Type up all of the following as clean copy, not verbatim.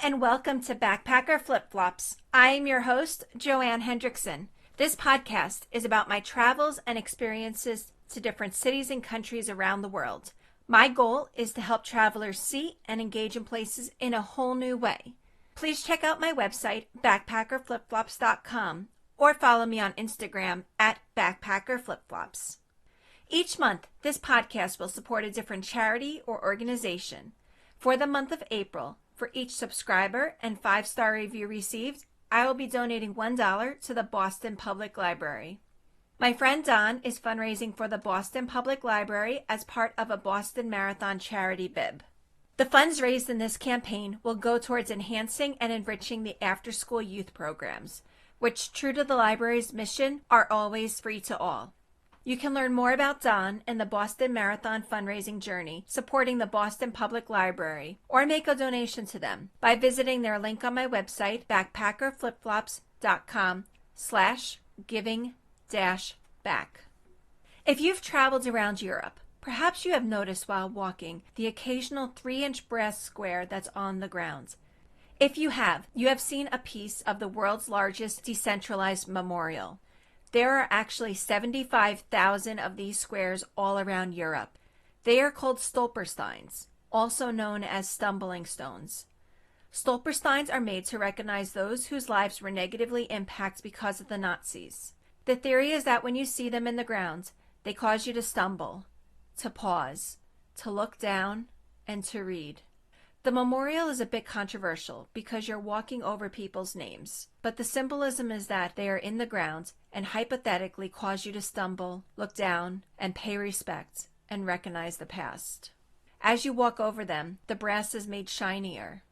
and welcome to Backpacker Flip Flops. I am your host, Joanne Hendrickson. This podcast is about my travels and experiences to different cities and countries around the world. My goal is to help travelers see and engage in places in a whole new way. Please check out my website, backpackerflipflops.com, or follow me on Instagram at backpackerflipflops. Each month, this podcast will support a different charity or organization. For the month of April, for each subscriber and 5-star review received, I will be donating $1 to the Boston Public Library. My friend Don is fundraising for the Boston Public Library as part of a Boston Marathon charity bib. The funds raised in this campaign will go towards enhancing and enriching the after-school youth programs, which, true to the library's mission, are always free to all. You can learn more about Don and the Boston Marathon fundraising journey supporting the Boston Public Library, or make a donation to them by visiting their link on my website, backpackerflipflops.com/giving-back. If you've traveled around Europe, perhaps you have noticed while walking the occasional 3-inch brass square that's on the ground. If you have seen a piece of the world's largest decentralized memorial. There are actually 75,000 of these squares all around Europe. They are called Stolpersteins, also known as stumbling stones. Stolpersteins are made to recognize those whose lives were negatively impacted because of the Nazis. The theory is that when you see them in the ground, they cause you to stumble, to pause, to look down, and to read. The memorial is a bit controversial because you're walking over people's names, but the symbolism is that they are in the ground and hypothetically cause you to stumble, look down, and pay respect and recognize the past. As you walk over them, the brass is made shinier.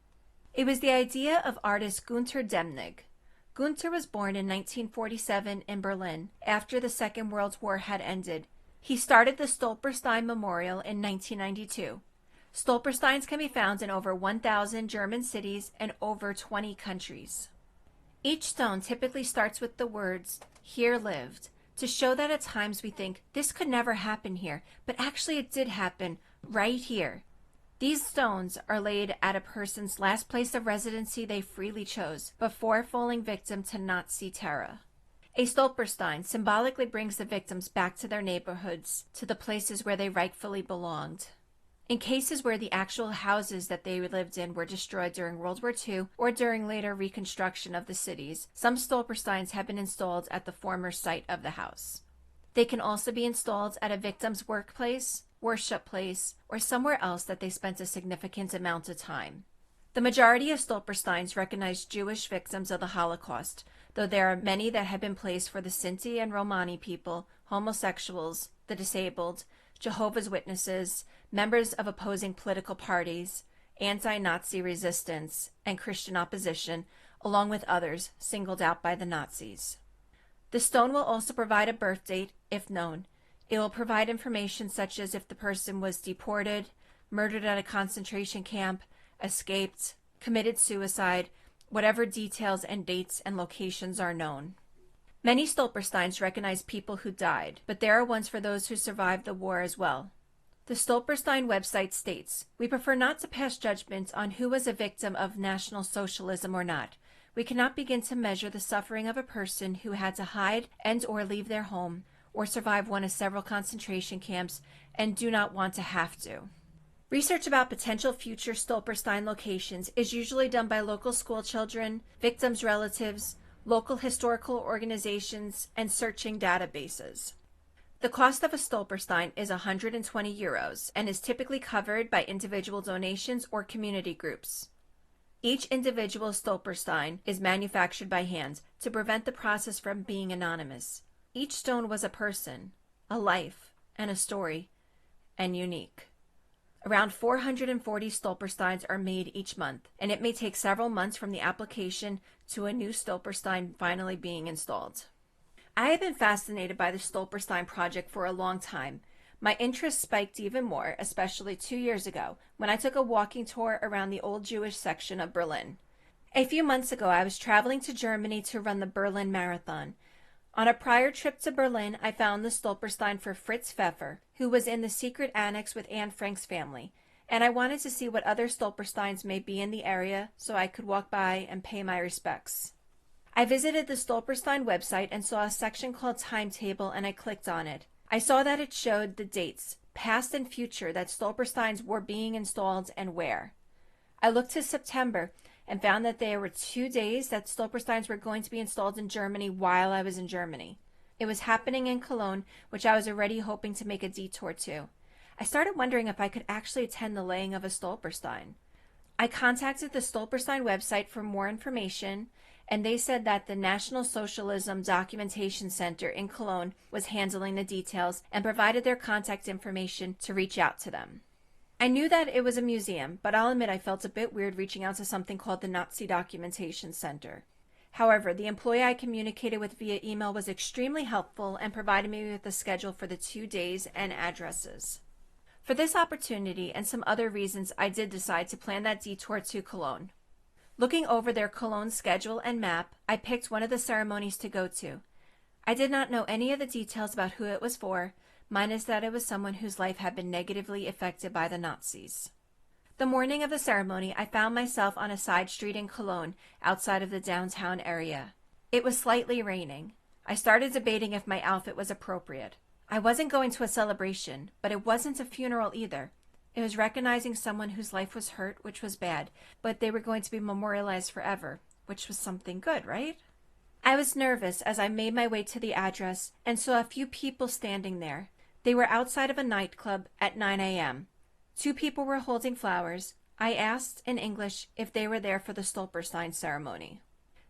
It was the idea of artist Günter Demnig. Günter was born in 1947 in Berlin after the Second World War had ended. He started the Stolperstein Memorial in 1992. Stolpersteins can be found in over 1,000 German cities and over 20 countries. Each stone typically starts with the words, "Here lived," to show that at times we think, this could never happen here, but actually it did happen right here. These stones are laid at a person's last place of residency they freely chose before falling victim to Nazi terror. A Stolperstein symbolically brings the victims back to their neighborhoods, to the places where they rightfully belonged. In cases where the actual houses that they lived in were destroyed during World War II or during later reconstruction of the cities, some Stolpersteins have been installed at the former site of the house. They can also be installed at a victim's workplace, worship place, or somewhere else that they spent a significant amount of time. The majority of Stolpersteins recognize Jewish victims of the Holocaust, though there are many that have been placed for the Sinti and Romani people, homosexuals, the disabled, Jehovah's Witnesses, members of opposing political parties, anti-Nazi resistance, and Christian opposition, along with others singled out by the Nazis. The stone will also provide a birth date, if known. It will provide information such as if the person was deported, murdered at a concentration camp, escaped, committed suicide, whatever details and dates and locations are known. Many Stolpersteins recognize people who died, but there are ones for those who survived the war as well. The Stolperstein website states, "We prefer not to pass judgment on who was a victim of National Socialism or not. We cannot begin to measure the suffering of a person who had to hide and or leave their home, or survive one of several concentration camps, and do not want to have to." Research about potential future Stolperstein locations is usually done by local school children, victims' relatives, local historical organizations, and searching databases. The cost of a Stolperstein is €120 and is typically covered by individual donations or community groups. Each individual Stolperstein is manufactured by hand to prevent the process from being anonymous. Each stone was a person, a life, and a story, and unique. Around 440 Stolpersteins are made each month, and it may take several months from the application to a new Stolperstein finally being installed. I have been fascinated by the Stolperstein project for a long time. My interest spiked even more, especially 2 years ago, when I took a walking tour around the old Jewish section of Berlin. A few months ago, I was traveling to Germany to run the Berlin Marathon. On a prior trip to Berlin, I found the Stolperstein for Fritz Pfeffer, who was in the secret annex with Anne Frank's family, and I wanted to see what other Stolpersteins may be in the area so I could walk by and pay my respects. I visited the Stolperstein website and saw a section called Timetable, and I clicked on it. I saw that it showed the dates, past and future, that Stolpersteins were being installed and where. I looked to September and found that there were 2 days that Stolpersteins were going to be installed in Germany while I was in Germany. It was happening in Cologne, which I was already hoping to make a detour to. I started wondering if I could actually attend the laying of a Stolperstein. I contacted the Stolperstein website for more information, and they said that the National Socialism Documentation Center in Cologne was handling the details and provided their contact information to reach out to them. I knew that it was a museum, but I'll admit I felt a bit weird reaching out to something called the Nazi Documentation Center. However, the employee I communicated with via email was extremely helpful and provided me with a schedule for the 2 days and addresses. For this opportunity and some other reasons, I did decide to plan that detour to Cologne. Looking over their Cologne schedule and map, I picked one of the ceremonies to go to. I did not know any of the details about who it was for, minus that it was someone whose life had been negatively affected by the Nazis. The morning of the ceremony, I found myself on a side street in Cologne, outside of the downtown area. It was slightly raining. I started debating if my outfit was appropriate. I wasn't going to a celebration, but it wasn't a funeral either. It was recognizing someone whose life was hurt, which was bad, but they were going to be memorialized forever, which was something good, right? I was nervous as I made my way to the address and saw a few people standing there. They were outside of a nightclub at 9 a.m. 2 people were holding flowers. I asked in English if they were there for the Stolperstein ceremony.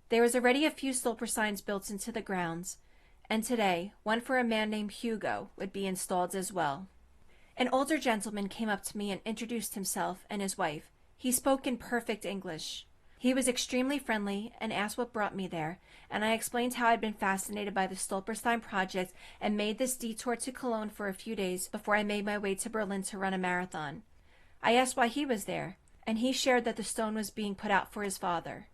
There was already a few Stolpersteins built into the grounds, and today, one for a man named Hugo would be installed as well. An older gentleman came up to me and introduced himself and his wife. He spoke in perfect English. He was extremely friendly and asked what brought me there, and I explained how I'd been fascinated by the Stolperstein project and made this detour to Cologne for a few days before I made my way to Berlin to run a marathon. I asked why he was there, and he shared that the stone was being put out for his father.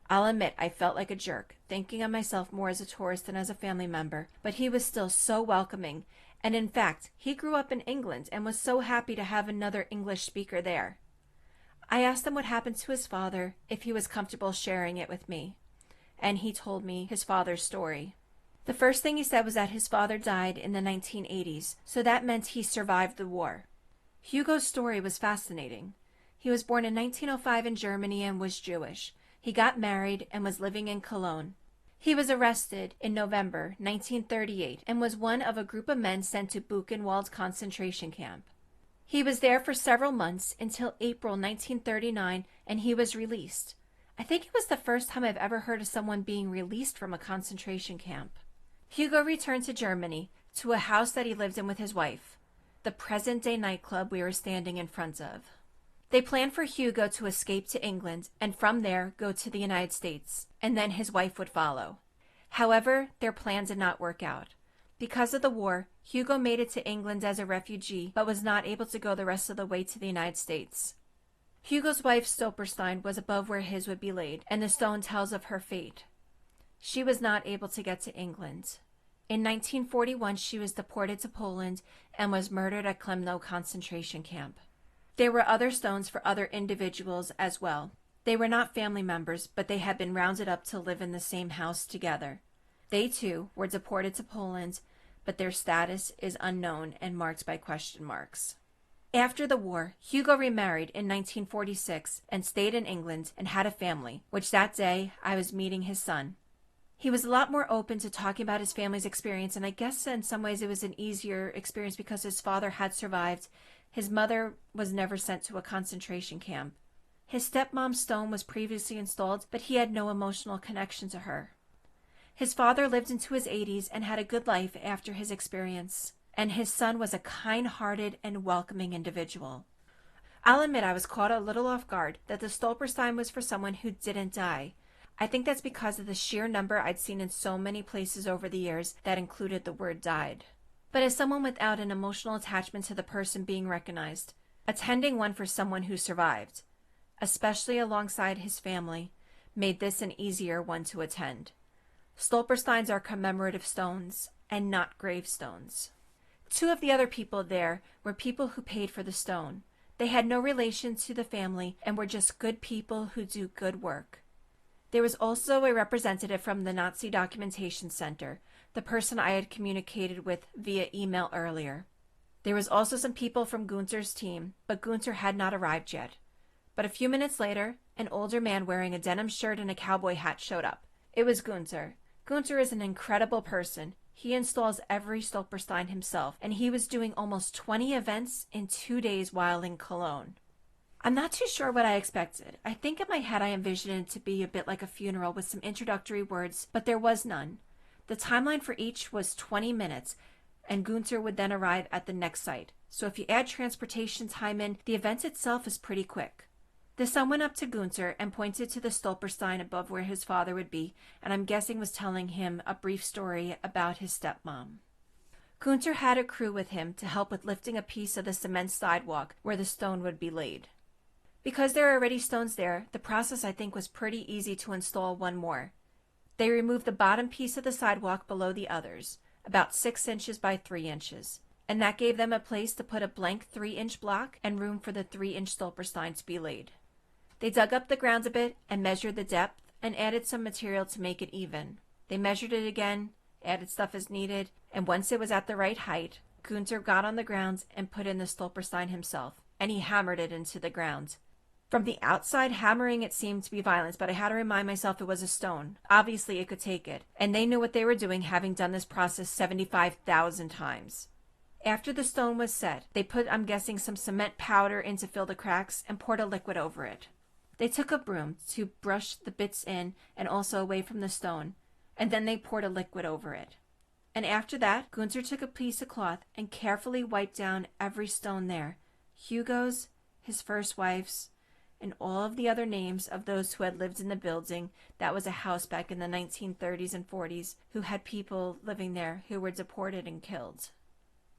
I'll admit I felt like a jerk, thinking of myself more as a tourist than as a family member, but he was still so welcoming, and in fact, he grew up in England and was so happy to have another English speaker there. I asked him what happened to his father, if he was comfortable sharing it with me, and he told me his father's story. The first thing he said was that his father died in the 1980s, so that meant he survived the war. Hugo's story was fascinating. He was born in 1905 in Germany and was Jewish. He got married and was living in Cologne. He was arrested in November 1938 and was one of a group of men sent to Buchenwald concentration camp. He was there for several months until April 1939, and he was released. I think it was the first time I've ever heard of someone being released from a concentration camp. Hugo returned to Germany, to a house that he lived in with his wife, the present-day nightclub we were standing in front of. They planned for Hugo to escape to England and from there go to the United States, and then his wife would follow. However, their plan did not work out. Because of the war, Hugo made it to England as a refugee, but was not able to go the rest of the way to the United States. Hugo's wife, Stolperstein, was above where his would be laid, and the stone tells of her fate. She was not able to get to England. In 1941, she was deported to Poland and was murdered at Klemno concentration camp. There were other stones for other individuals as well. They were not family members, but they had been rounded up to live in the same house together. They, too, were deported to Poland, but their status is unknown and marked by question marks. After the war, Hugo remarried in 1946 and stayed in England and had a family, which that day I was meeting his son. He was a lot more open to talking about his family's experience, and I guess in some ways it was an easier experience because his father had survived. His mother was never sent to a concentration camp. His stepmom's stone was previously installed, but he had no emotional connection to her. His father lived into his 80s and had a good life after his experience, and his son was a kind-hearted and welcoming individual. I'll admit I was caught a little off guard that the Stolperstein was for someone who didn't die. I think that's because of the sheer number I'd seen in so many places over the years that included the word died. But as someone without an emotional attachment to the person being recognized, attending one for someone who survived, especially alongside his family, made this an easier one to attend. Stolpersteins are commemorative stones and not gravestones. 2 of the other people there were people who paid for the stone. They had no relation to the family and were just good people who do good work. There was also a representative from the Nazi Documentation Center, the person I had communicated with via email earlier. There was also some people from Gunther's team, but Gunther had not arrived yet. But a few minutes later, an older man wearing a denim shirt and a cowboy hat showed up. It was Gunther. Gunther is an incredible person. He installs every Stolperstein himself, and he was doing almost 20 events in 2 days while in Cologne. I'm not too sure what I expected. I think in my head I envisioned it to be a bit like a funeral with some introductory words, but there was none. The timeline for each was 20 minutes, and Gunther would then arrive at the next site. So if you add transportation time in, the event itself is pretty quick. The son went up to Gunther and pointed to the Stolperstein above where his father would be, and I'm guessing was telling him a brief story about his stepmom. Gunther had a crew with him to help with lifting a piece of the cement sidewalk where the stone would be laid. Because there are already stones there, the process I think was pretty easy to install one more. They removed the bottom piece of the sidewalk below the others, about 6 inches by 3 inches, and that gave them a place to put a blank 3-inch block and room for the 3-inch Stolperstein to be laid. They dug up the ground a bit and measured the depth and added some material to make it even. They measured it again, added stuff as needed, and once it was at the right height, Gunther got on the ground and put in the Stolperstein himself, and he hammered it into the ground. From the outside, hammering it seemed to be violence, but I had to remind myself it was a stone. Obviously, it could take it, and they knew what they were doing, having done this process 75,000 times. After the stone was set, they put, I'm guessing, some cement powder in to fill the cracks and poured a liquid over it. They took a broom to brush the bits in and also away from the stone, and then they poured a liquid over it. And after that, Gunther took a piece of cloth and carefully wiped down every stone there, Hugo's, his first wife's, and all of the other names of those who had lived in the building that was a house back in the 1930s and 40s who had people living there who were deported and killed.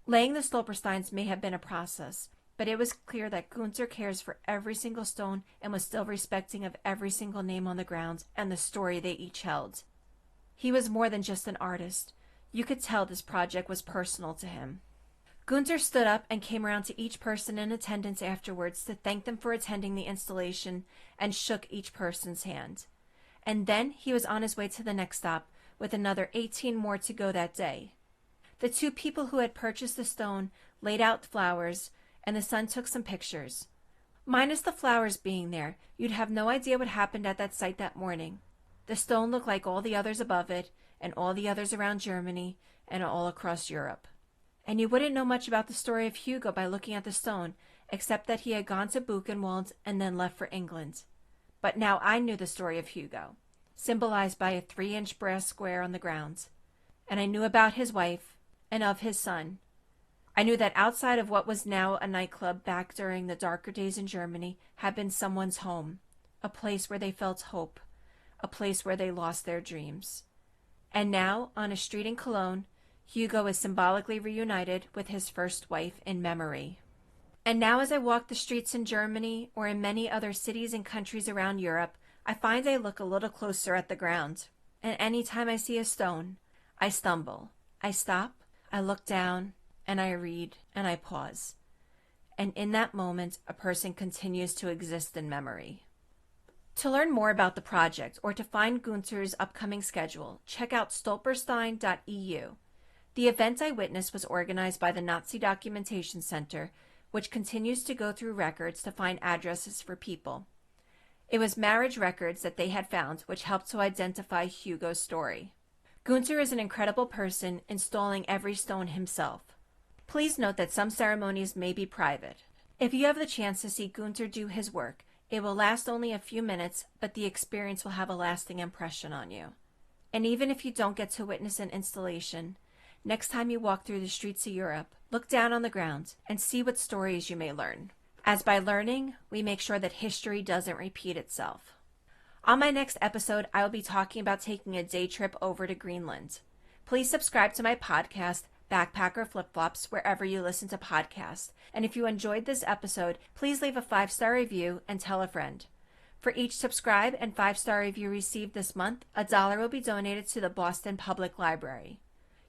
Laying the Stolpersteins may have been a process, but it was clear that Gunther cares for every single stone and was still respecting of every single name on the ground and the story they each held. He was more than just an artist. You could tell this project was personal to him. Gunther stood up and came around to each person in attendance afterwards to thank them for attending the installation and shook each person's hand. And then he was on his way to the next stop with another 18 more to go that day. The 2 people who had purchased the stone laid out flowers, and the son took some pictures. Minus the flowers being there, you'd have no idea what happened at that site that morning. The stone looked like all the others above it, and all the others around Germany, and all across Europe. And you wouldn't know much about the story of Hugo by looking at the stone, except that he had gone to Buchenwald and then left for England. But now I knew the story of Hugo, symbolized by a 3-inch brass square on the ground. And I knew about his wife and of his son. I knew that outside of what was now a nightclub back during the darker days in Germany had been someone's home, a place where they felt hope, a place where they lost their dreams. And now, on a street in Cologne, Hugo is symbolically reunited with his first wife in memory. And now as I walk the streets in Germany or in many other cities and countries around Europe, I find I look a little closer at the ground. And any time I see a stone, I stumble. I stop, I look down, and I read, and I pause. And in that moment, a person continues to exist in memory. To learn more about the project or to find Gunther's upcoming schedule, check out stolperstein.eu. The event I witnessed was organized by the Nazi Documentation Center, which continues to go through records to find addresses for people. It was marriage records that they had found which helped to identify Hugo's story. Gunther is an incredible person, installing every stone himself. Please note that some ceremonies may be private. If you have the chance to see Gunther do his work, it will last only a few minutes, but the experience will have a lasting impression on you. And even if you don't get to witness an installation, next time you walk through the streets of Europe, look down on the ground and see what stories you may learn. As by learning, we make sure that history doesn't repeat itself. On my next episode, I will be talking about taking a day trip over to Greenland. Please subscribe to my podcast, Backpacker Flip-Flops, wherever you listen to podcasts. And if you enjoyed this episode, please leave a 5-star review and tell a friend. For each subscribe and 5-star review received this month, $1 will be donated to the Boston Public Library.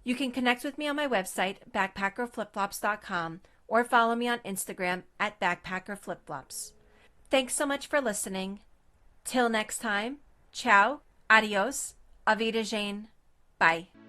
You can connect with me on my website, backpackerflipflops.com, or follow me on Instagram at Backpacker Flip-Flops. Thanks so much for listening. Till next time, ciao, adios, auf Wiedersehen, bye.